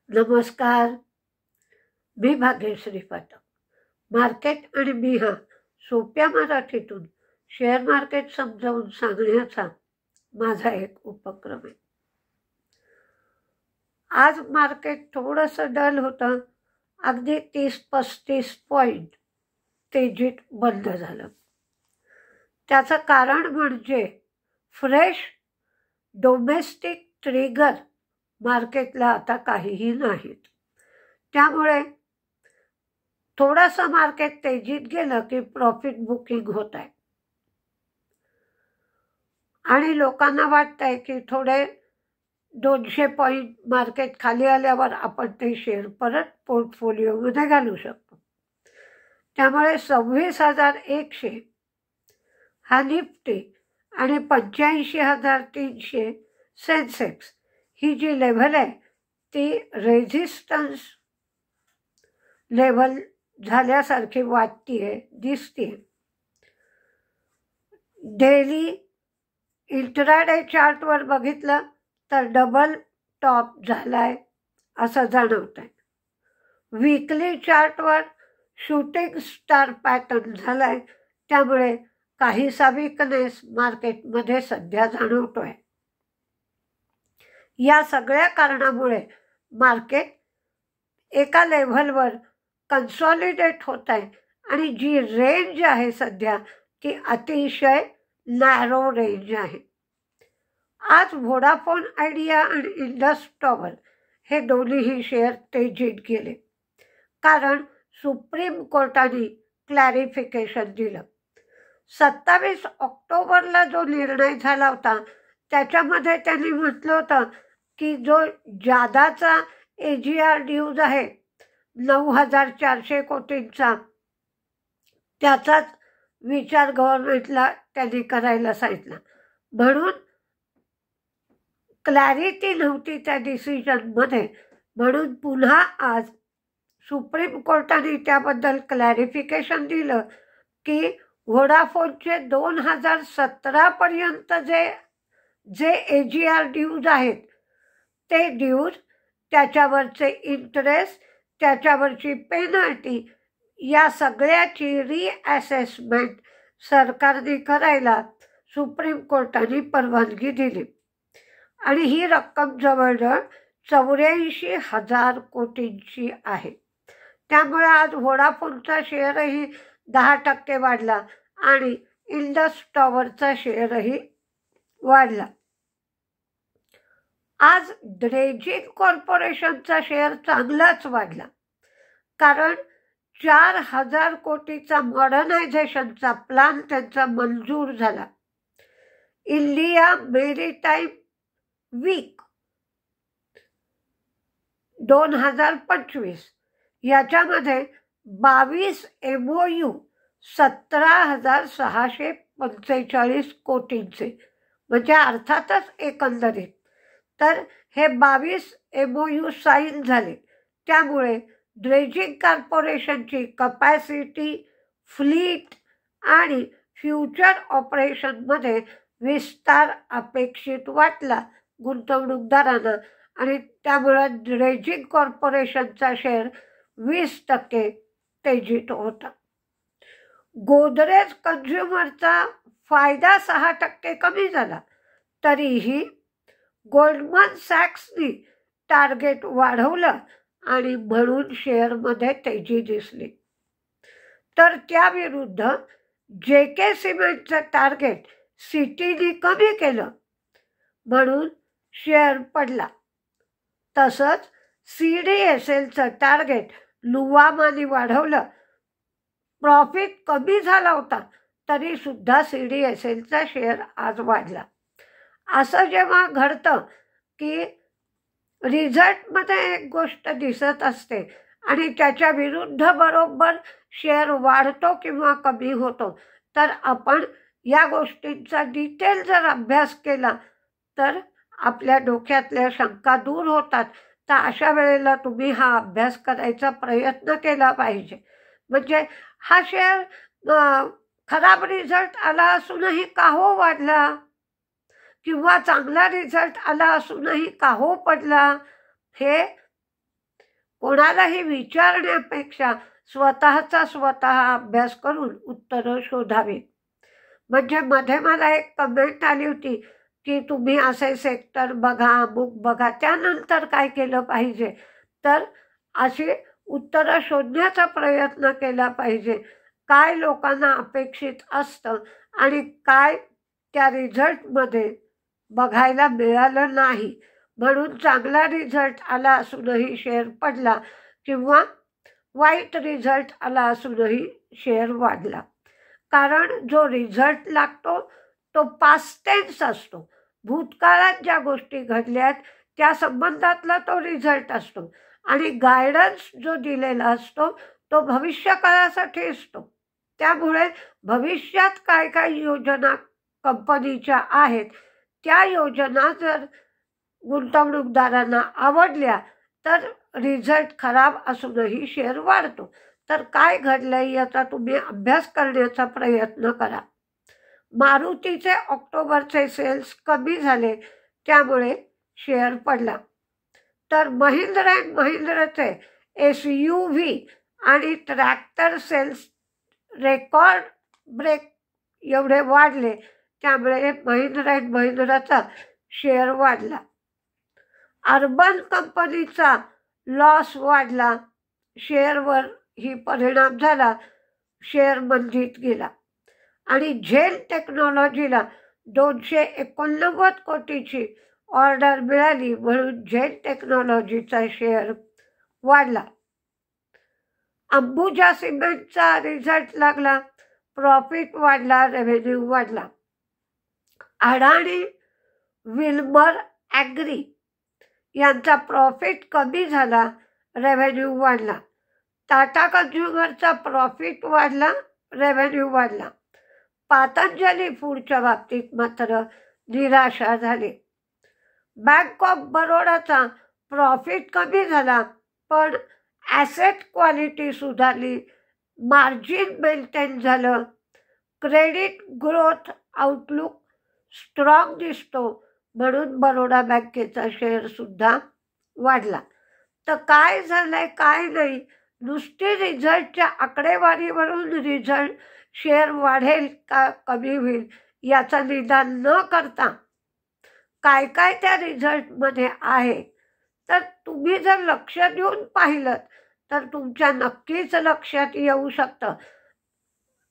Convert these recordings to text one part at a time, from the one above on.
नमस्कार. मी भाग्यश्री पाठक. मार्केट आणि मी हा सोप्या मराठीतून शेअर मार्केट समजावून सांगण्याचा माझा एक उपक्रम आहे. आज मार्केट थोडंसं डल होतं. अगदी 30-35 पॉईंट तेजीत बंद झालं. त्याचं कारण म्हणजे फ्रेश डोमेस्टिक ट्रिगर मार्केटला आता काहीही नाहीत. त्यामुळे थोडंसं मार्केट तेजीत गेलं की प्रॉफिट बुकिंग होत आहे आणि लोकांना वाटतंय की थोडे 200 पॉईंट मार्केट खाली आल्यावर आपण ते शेअर परत पोर्टफोलिओमध्ये घालू शकतो. त्यामुळे 26,100 हा निफ्टी आणि 85,300 सेन्सेक्स ही जी लेव्हल आहे ती रेझिस्टन्स लेव्हल झाल्यासारखी वाटतीये, दिसतीये. डेली इंट्राडे चार्टवर बघितलं तर डबल टॉप झालाय असं जाणवत आहे. वीकली चार्टवर शूटिंग स्टार पॅटर्न झालाय. त्यामुळे काहीसा वीकनेस मार्केटमध्ये सध्या जाणवतोय. या सगळ्या कारणामुळे मार्केट एका लेव्हलवर कन्सॉलिडेट होत आहे आणि जी रेंज आहे सध्या ती अतिशय नॅरो रेंज आहे. आज व्होडाफोन आयडिया आणि इंडस टॉवर हे दोन्हीही शेअर तेजीत गेले, कारण सुप्रीम कोर्टाने क्लॅरिफिकेशन दिलं. 27 ऑक्टोबरला जो निर्णय झाला होता त्याच्यामध्ये त्यांनी म्हटलं होतं की जो जादाचा AGR ड्यूज आहे 9,400 कोटींचा, त्याचाच विचार गव्हर्नमेंटला त्यांनी करायला सांगितला. म्हणून क्लॅरिटी नव्हती त्या डिसिजनमध्ये. म्हणून पुन्हा आज सुप्रीम कोर्टाने त्याबद्दल क्लॅरिफिकेशन दिलं की व्होडाफोनचे 2017 पर्यंत जे AGR ड्यूज आहेत ते ड्यूज, त्याच्यावरचे इंटरेस्ट, त्याच्यावरची पेनल्टी या सगळ्याची रिअसेसमेंट सरकारने करायला सुप्रीम कोर्टाने परवानगी दिली आणि ही रक्कम जवळजवळ 84,000 कोटींची आहे. त्यामुळे आज व्होडाफोनचा शेअरही 10% वाढला आणि इंडस टॉवरचा शेअरही वाढला. आज ड्रेजिंग कॉर्पोरेशनचा शेअर चांगलाच वाढला, कारण 4,000 कोटीचा मॉडर्नायझेशनचा प्लॅन त्यांचा मंजूर झाला. इंडिया मेरीटाईम वीक 2025 याच्यामध्ये 22 MOU 17,645 कोटींचे, म्हणजे अर्थातच एकंदरीत तर हे 22 MOU साईन झाले. त्यामुळे ड्रेजिंग कॉर्पोरेशनची कपॅसिटी, फ्लीट आणि फ्युचर ऑपरेशनमध्ये विस्तार अपेक्षित वाटला गुंतवणूकदारांना आणि त्यामुळं ड्रेजिंग कॉर्पोरेशनचा शेअर 20% तेजीत होता. गोदरेज कन्झ्युमरचा फायदा 6% कमी झाला, तरीही गोल्डमन सॅक्सनी टार्गेट वाढवलं आणि म्हणून शेअरमध्ये तेजी दिसली. तर त्याविरुद्ध JK सिमेंटचं टार्गेट सिटीने कमी केलं म्हणून शेअर पडला. तसंच CDSLचं टार्गेट लुवामाने वाढवलं. प्रॉफिट कमी झाला होता तरी सुद्धा CDSLचा शेअर आज वाढला. असं जेव्हा घडतं की रिझल्टमध्ये एक गोष्ट दिसत असते आणि त्याच्या विरुद्ध बरोबर शेअर वाढतो किंवा कमी होतो, तर आपण या गोष्टींचा डिटेल जर अभ्यास केला तर आपल्या डोक्यातल्या शंका दूर होतात. तर अशा वेळेला तुम्ही हा अभ्यास करायचा प्रयत्न केला पाहिजे. म्हणजे हा शेअर खराब रिझल्ट आला असूनही का हो वाढला, किंवा चांगला रिझल्ट आला असूनही का हो पडला, हे कोणालाही विचारण्यापेक्षा स्वतःचा स्वतः अभ्यास करून उत्तरं शोधावी. म्हणजे मध्ये मला एक कमेंट आली होती की तुम्ही असे सेक्टर बघा, बुक बघा, त्यानंतर काय केलं पाहिजे. तर अशी उत्तरं शोधण्याचा प्रयत्न केला पाहिजे. काय लोकांना अपेक्षित असतं आणि काय त्या रिझल्टमध्ये बघायला मिळालं नाही. म्हणून चांगला रिझल्ट आला असूनही शेअर पडला किंवा वाईट रिझल्ट आला असूनही शेअर वाढला. कारण जो रिझल्ट लागतो तो पास्ट टेन्स असतो. भूतकाळात ज्या गोष्टी घडल्यात त्या संबंधातला तो रिझल्ट असतो आणि गायडन्स जो दिलेला असतो तो भविष्यकाळासाठी असतो. त्यामुळे भविष्यात काय काय योजना कंपनीच्या आहेत त्या योजना जर गुंतवणूकदारांना आवडल्या तर रिझल्ट खराब असूनही शेअर वाढतो. तर काय घडलंय याचा तुम्ही अभ्यास करण्याचा प्रयत्न करा. मारुतीचे ऑक्टोबरचे सेल्स कमी झाले त्यामुळे शेअर पडला. तर महिंद्रा अँड महिंद्राचे SUV आणि ट्रॅक्टर सेल्स रेकॉर्ड ब्रेक एवढे वाढले त्यामुळे महिंद्रा अँड महिंद्राचा शेअर वाढला. अर्बन कंपनीचा लॉस वाढला, शेअरवर ही परिणाम झाला, शेअर मंदीत गेला. आणि झेल टेक्नॉलॉजीला 289 कोटीची ऑर्डर मिळाली म्हणून झेल टेक्नॉलॉजीचा शेअर वाढला. अंबुजा सिमेंटचा रिझल्ट लागला, प्रॉफिट वाढला, रेव्हेन्यू वाढला. अडाणी विल्मर ॲग्री यांचा प्रॉफिट कमी झाला, रेव्हेन्यू वाढला. टाटा कन्झ्युमरचा प्रॉफिट वाढला, रेव्हेन्यू वाढला. पतंजली फूडच्या बाबतीत मात्र निराशा झाली. बँक ऑफ बरोडाचा प्रॉफिट कमी झाला पण ॲसेट क्वालिटी सुधारली, मार्जिन मेंटेन झालं, क्रेडिट ग्रोथ आउटलुक स्ट्रॉंग दिसतो म्हणून बरोडा बँकेचा शेअरसुद्धा वाढला. तर काय झालंय काय नाही, नुसती रिझल्टच्या आकडेवारीवरून रिझल्ट शेअर वाढेल का कमी होईल याचा निदान न करता काय काय त्या रिझल्टमध्ये आहे तर तुम्ही जर लक्ष देऊन पाहिलं तर तुमच्या नक्कीच लक्षात येऊ शकतं.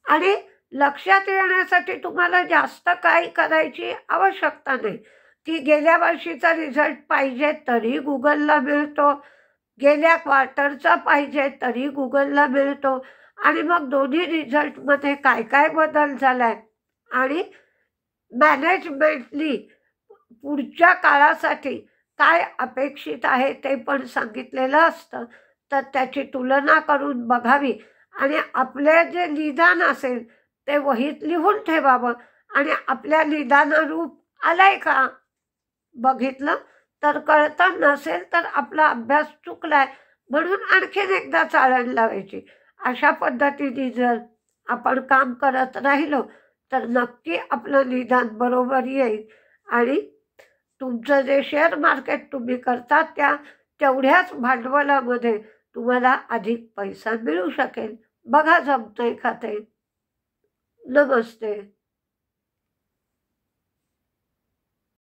आणि लक्षात येण्यासाठी तुम्हाला जास्त काही करायची आवश्यकता नाही की गेल्या वर्षीचा रिझल्ट पाहिजे तरी गुगलला मिळतो, गेल्या क्वार्टरचा पाहिजे तरी गुगलला मिळतो. आणि मग दोन्ही रिझल्टमध्ये काय काय बदल झाला आहे आणि मॅनेजमेंटली पुढच्या काळासाठी काय अपेक्षित आहे ते पण सांगितलेलं असतं. तर त्याची तुलना करून बघावी आणि आपले जे निदान असेल ते वहीत लिहून ठेवावं आणि आपल्या निदानारूप आलाय का बघितलं तर कळतं, नसेल तर आपला अभ्यास चुकलाय म्हणून आणखीन एकदा चाळण लावायची. अशा पद्धतीने जर आपण काम करत राहिलो तर नक्की आपलं निदान बरोबर येईल आणि तुमचं जे शेअर मार्केट तुम्ही करतात तेवढ्याच भांडवलामध्ये तुम्हाला अधिक पैसा मिळू शकेल. बघा जमतंय का ते. नमस्ते.